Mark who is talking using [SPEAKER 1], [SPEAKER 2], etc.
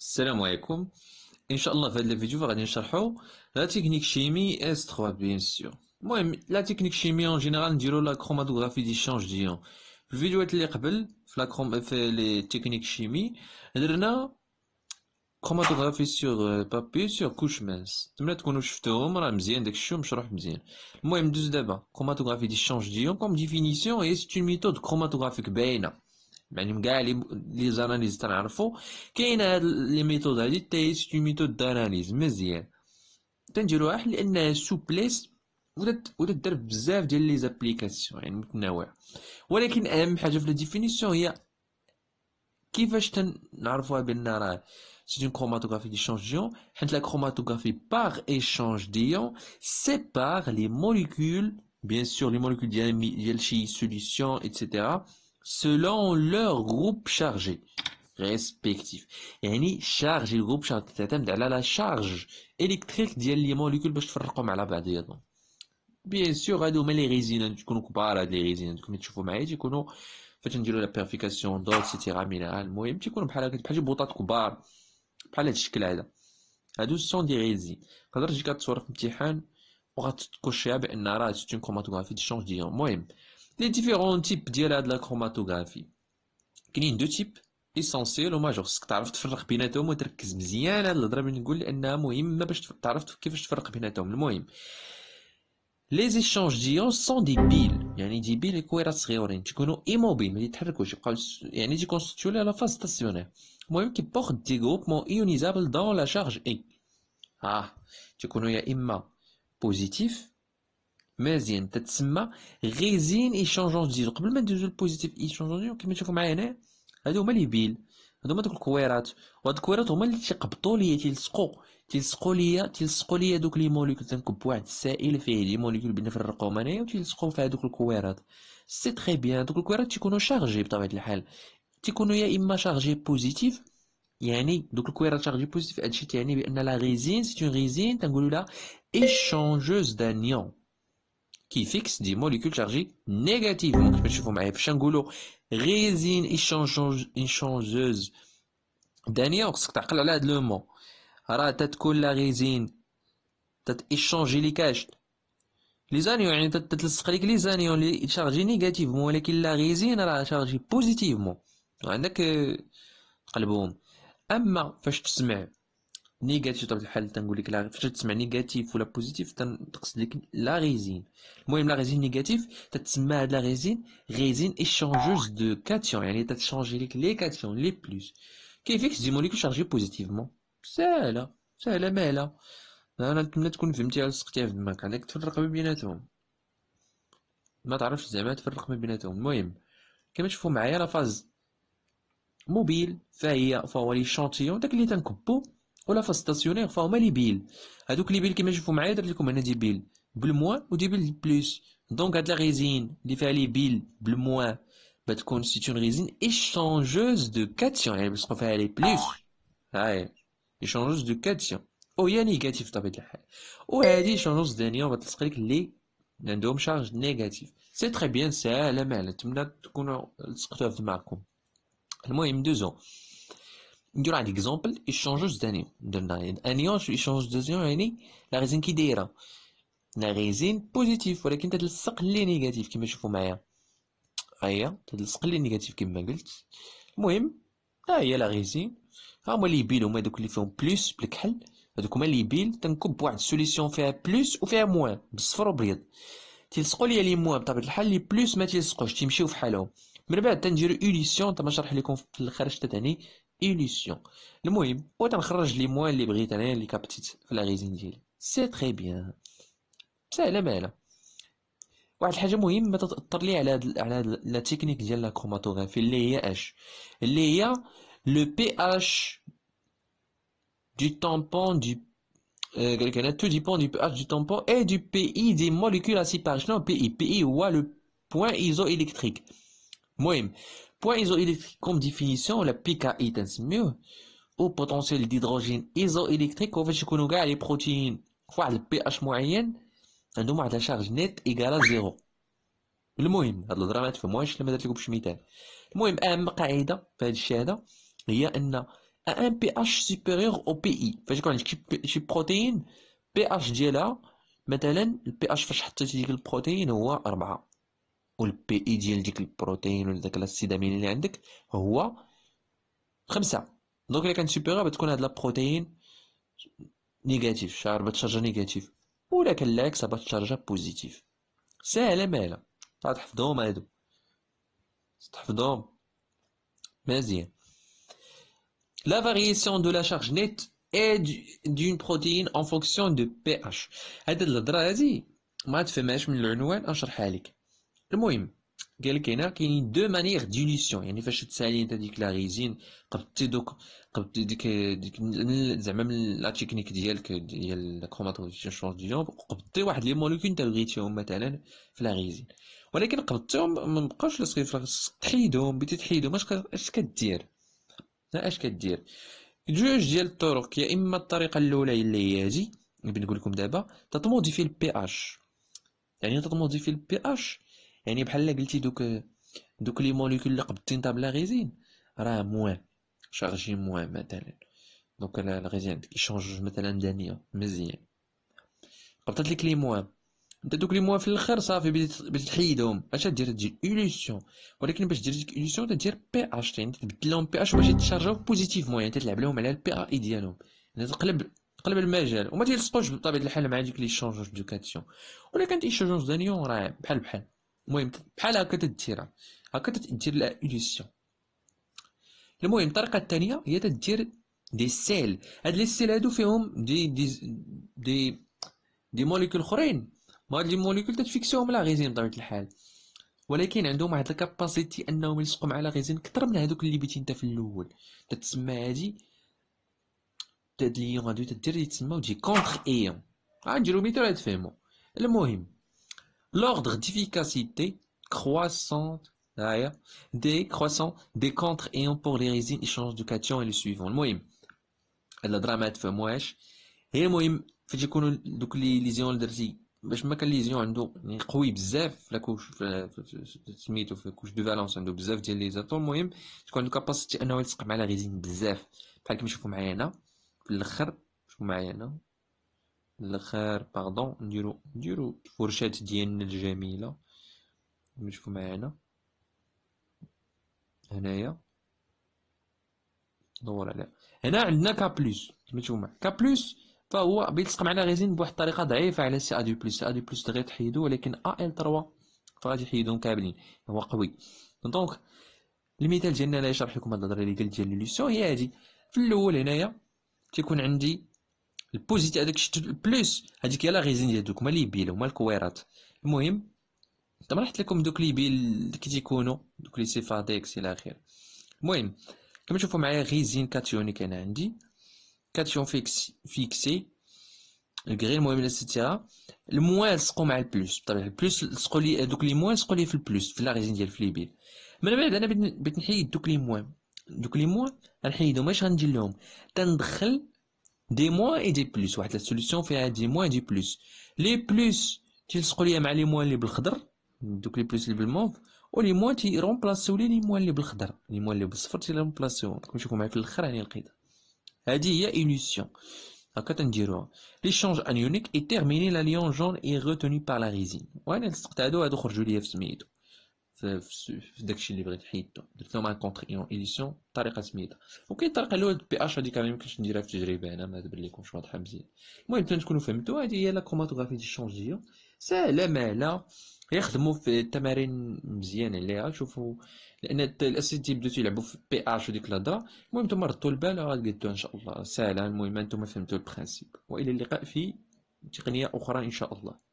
[SPEAKER 1] السلام عليكم. ان شاء الله في هذا الفيديو غادي نشرحوا لا تكنيك شيمي اس 3 بيان سور. المهم لا تكنيك شيمي اون جينيرال نديرو لا كروماتوغرافي دي شانج ديون. في الفيديوهات اللي قبل في لا في لي تكنيك شيمي درنا كروماتوغرافي سور بابي سور كوش ماس، تمنى تكونوا شفتوهم، راه مزيان داك الشيء مشروح مزيان. المهم ندوز دابا كروماتوغرافي دي شانج ديون كوم ديفينيسيون هي سيت اون ميثود كروماتوغرافيك باينه، يعني من كاع لي زاناليز تنعرفو كاينه هاد لي ميثود هادي تاهي سيت اون ميثود داناليز مزيان تنديروها لانها سوبليس وتدار بزاف ديال لي زابليكاسيون يعني متنوعه. ولكن اهم حاجه في لا ديفينيسيون هي كيفاش تنعرفوها بان راه سيت اون كروماتوغرافي ديشانجيون، حيت لا كروماتوغرافي باغ ايشانج ديون سيبار لي موليكول بيان سور لي موليكول ديال شي سوليسيون ايتترا selon leur groupe chargé respectif. يعني شارج الجروب شارج تعتمد على لا شارج الكتريك ديال لي موليكول باش تفرقهم على بعضياتهم. بيان سور هادو هما لي ريزين تكونوا كبار، هاد لي ريزين كما تشوفوا معايا تيكونوا فاش نديروا لا بيرفيكاسيون دوت سيتيرا مينرال، المهم تيكونوا بحال هكا بحال شي بوطات كبار بحال هاد الشكل هذا. هادو سون دي ريزين تقدر تجي كتصور في امتحان وغتكوشيها بان راه سيت اون كروماتوغرافي دي شونج ديون. المهم لي ديفيرون تيب ديال هاد لا كروماتوغرافي كاينين دو تيب اسونسيال وماجور، خصك تعرف تفرق بيناتهم وتركز مزيان هاد الهضره اللي نقول لانها مهمه باش تعرف كيفاش تفرق بيناتهم. المهم لي زيشانج ديون سون دي بيل، يعني دي بيل كويرات صغيورين تيكونوا ايموبيل ما يتحركوش يبقاو يعني تيكونستيتيو لا فاز ستاسيونير. المهم كي بورت دي غروبمون ايونيزابل دون لا شارج اي تيكونوا يا اما بوزيتيف مزيان تتسمى غيزين ايشونجون ديون. قبل ما ندوزو البوزيتيف ايشونجون ديون كما تشوفوا معايا هنا هادو هما لي بيل، هادو هما دوك الكويرات، وهاد الكويرات هما اللي تيقبطوا ليا تيلصقوا ليا دوك لي موليكول. تنكب واحد السائل فيه لي موليكول بين نفرقوهم انايا وتيلصقوا في هادوك الكويرات. سي تري بيان دوك الكويرات تيكونوا شارجي بطبيعه الحال، تيكونوا يا اما شارجي بوزيتيف، يعني دوك الكويرات شارجي بوزيتيف هادشي تعني بان لا ريزين سي اون ريزين تنقولوا لها ايشونجوز دانيون qui fixe des molécules chargées négativement. كما تشوفوا معايا فاش نقولوا غيزين ايشونجوز دانيون خصك تعقل على هاد لو مون، راه تتكون لا غيزين تتيشونجي لي كاش لي زانيون، يعني تتلصق ليك لي زانيون لي شارجي نيجاتيفمون، ولكن لا غيزين راه شارجي بوزيتيفمون عندك تقلبهم. اما فاش تسمع نيجاتيف بطبيعة الحال تنقول لك لا، فاش تسمع نيجاتيف ولا بوزيتيف تقصد لك لا ريزين. المهم لا ريزين نيجاتيف تتسمى هاد لا ريزين غيزين ايشونجوز دو كاتيون، يعني تتشونجي لك لي كاتيون لي بلوس كيفيكس دي موليكول شارجي بوزيتيفمون. ساهله ساهله مالا، انا نتمنى تكون فهمتيها لصقتيها في دماغك، عندك تفرق ما بيناتهم، ما تعرفش زعما تفرق ما بيناتهم. المهم كما تشوفوا معايا لا فاز موبيل فهو لي شونتيون داك اللي تنكبو، ولا فاز ستاسيونير فهما لي بيل. هادوك لي بيل كيما تشوفوا معايا درت لكم هنا دي بيل بالموان ودي بيل بلوس. دونك هاد لا ريزين اللي فيها لي بيل بالموان بتكون سيت اون ريزين ايشونجوز دو كاتيون، يعني بتلصقوا فيها لي بلوس هاي ايشونجوز دو كاتيون، او هي نيجاتيف بطبيعة الحال. وهادي ايشونجوز دانيون بتلصق لك اللي عندهم شارج نيجاتيف. سي تري بيان ساهله مالا، نتمنى تكونوا لصقتوها في دماغكم. المهم دوزو نديرو واحد اكزومبل ايشونجوز دانيون. درنا انيون ايشونجوز دانيون يعني لا ريزين كي دايره لا ريزين بوزيتيف ولكن تتلصق لي نيجاتيف كما تشوفوا معايا، هيا تتلصق لي نيجاتيف كما قلت. المهم ها هي لا ريزين، ها هما لي بيل هما دوك اللي فيهم بلوس بالكحل، هادوك هما لي بيل تنكب واحد السوليسيون فيها بلوس وفيها موان بالصفر وبيض، تيلصقوا ليا لي موان بطبيعه الحال لي بلوس ما تيلصقوش تيمشيو فحالهم. من بعد تنديرو اوليسيون تما شرح لكم في الاخر اش تعني اوليسيون. المهم وتنخرج لي موان اللي بغيت انا اللي كابتيت في لا ريزين ديالي. سي تري بيان ساهله مالا. واحد الحاجه مهمه تاثر لي على هاد لا تكنيك ديال لا كروماتوغرافي اللي هي اش، اللي هي لو بي اش du tampon du قالك هنا tout dépend du pH du tampon et du PI des molécules à séparer. شنو PI هو le point isoélectrique. المهم point isoélectrique comme définition ولا PKI تنسميوه او بوتونسيال ديدروجين ايزوالكتريك، وفاش يكونوا كاع لي بروتين فواحد البي اش معين عندهم واحد لاشارج نيت ايكالا زيرو. المهم هاد الهضره ما تفهموهاش لما درت لكم شي مثال. المهم اهم قاعده في هاد الشيء هذا هي ان à un pH supérieur au PI. فاش يكون عندك شي بروتين pH ديالها مثلا الPH فاش حطيتي ديك البروتين هو 4 والبي اي ديال ديك البروتين ولا داك الاسيدامين اللي عندك هو 5. دونك الا كانت سوبيريور بتكون هاد لا بروتين نيجاتيف، شاربة تشارجا نيجاتيف، ولا كان العكس تشارجا بوزيتيف. ساهلة مالا، تحفظهم هادو، تحفظهم مزيان. La variation de la charge nette est d'une protéine en fonction de pH. هاد الهضرة هادي ما تفهمهاش من العنوان، اشرحها لك. المهم قالك هنا كاينين دو مانيير ديليسيون، يعني فاش تسالي انت ديك لا ريزين قبضتي قبضتي ديك زعما من لا تكنيك ديال كروماتوجين قبضتي واحد لي موليكول انت بغيتيهم مثلا في لا ريزين، ولكن قبضتيهم ما بقاوش لاصقين في تحيدهم، بديتي تحيدهم. اش كدير؟ اش كدير؟ جوج ديال الطرق، يا اما الطريقه الاولى اللي هي هادي اللي بنقول لكم دابا، تتموديفي البي اش. يعني تتموديفي البي اش يعني بحال قلتي دوك لي موليكول اللي قبضتي نتا بلا غيزين راه موان شارجي موان مثلا، دونك الغيزين عندك يشونج مثلا دانية مزيان، قبضت لك لي موان، انت دوك لي موان في الاخر صافي بديت تحيدهم. اش دير؟ تجي ايليسيون، ولكن باش دير ديك ايليسيون تدير بي اش، يعني تبدل لهم بي اش باش يتشارجاو بوزيتيفمون، يعني تلعب لهم على البي اي ديالهم، يعني تقلب المجال وما تيلصقوش بطبيعه الحال مع ديك لي شونجوج دو كاتيون، ولا كانت ايشونج دانيون راه بحال. المهم بحال هكا تديرها، هكا تدير لا ايليسيون. المهم الطريقه الثانيه هي تدير دي سيل. هاد لي سيل هادو فيهم دي دي موليكول اخرين، ما هاد لي موليكول تتفيكسيهم لا غيزين بطبيعه الحال، ولكن عندهم واحد الكاباسيتي انهم يلصقوا مع لا غيزين كثر من هذوك اللي بيتي انت في الاول. تتسمى هادي هاد ليون هادو تدير يتسموا دي كونتر ايون. غنديرو ميتر تفهموا. المهم l'ordre d'efficacité croissante des contre-ions pour les résines échange de cations est le suivant. المهم هاد الهضره ما تفهموهاش، هي المهم فاش يكونوا دوك لي زيون اللي درتي باش ما كان لي زيون عنده يعني قوي بزاف في لاكوش سميتو في كوش دو فالونس عنده بزاف ديال لي زاتوم، المهم تكون عنده كاباسيتي انه يلصق مع لا ريزين بزاف، بحال كيما تشوفوا معايا هنا في الاخر. شوفوا معايا هنا الاخر باردون، نديرو الفرشات ديالنا الجميله، نشوفوا معايا هنايا دور عليها. هنا عندنا كا بلس كيما تشوفوا معايا، كا بلس فهو بيلصق معنا غيزين بواحد الطريقه ضعيفه على سي ا دو بلس. سي ا دو بلس غير تحيدو، ولكن ا ال 3 فغادي يحيدهم كاملين، هو قوي. دونك المثال ديالنا اللي يشرح لكم هاد الهضره اللي قلت ديال لوليسيون هي هادي. في الاول هنايا تيكون عندي البوزيتيف، هذاك الشيء البلس هذيك هي لا غيزين ديال دوك هما لي بيل هما الكويرات. المهم طرحت لكم دوك لي بيل كي تيكونوا دوك لي صفات اكس الى اخره. المهم كما تشوفوا معايا غيزين كاتيونيك انا عندي كاتيون فيكسي الكغي، المهم اكسيتيرا. الموان لصقوا مع البلس بطبيعه البلس لصقوا لي دوك لي موان لصقوا لي في البلس في لا غيزين ديال في لي بيل. من بعد انا بغيت نحيد دوك لي موان غنحيدهم. اش غندير لهم؟ تندخل دي موان اي دي بلس، واحد لا سوليسيون فيها دي موان دي بلس. لي بلس تيلصقوا ليا مع لي موان اللي بالخضر، دوك لي بلس اللي بالموف، ولي موان تيرومبلاسيو لي موان اللي بالخضر، لي موان اللي بالصفر تيرومبلاسيوهم. كما تشوفوا معايا في الاخر راني لقيتها. هذه هي ايليسيون، هكا تنديروها. ليشونج انيونيك اي تيرميني لا ليون جون اي روتوني بار لا ريزين. وانا لصقت هادو خرجوا ليا في سميتو في داكشي اللي بغيت حيدتو، درت لهم ان كونتر ايون ايليسيون بطريقه سميتها. وكاين الطريقه الاولى بي اش هذيك ما يمكنش نديرها في تجربه انا، ما تبان لكمش واضحه مزيان. المهم تكونوا فهمتوا، هذه هي لا كروماتوغرافي دي الشونجيه، ساهله ماهله، يخدموا في التمارين مزيان عليها. شوفوا لان الاساتذه بداو يلعبوا في بي اش وديك الهضره. المهم نتوما ردوا البال غتقدوها ان شاء الله، ساهله. المهم انتم فهمتوا البرانسيب، والى اللقاء في تقنيه اخرى ان شاء الله.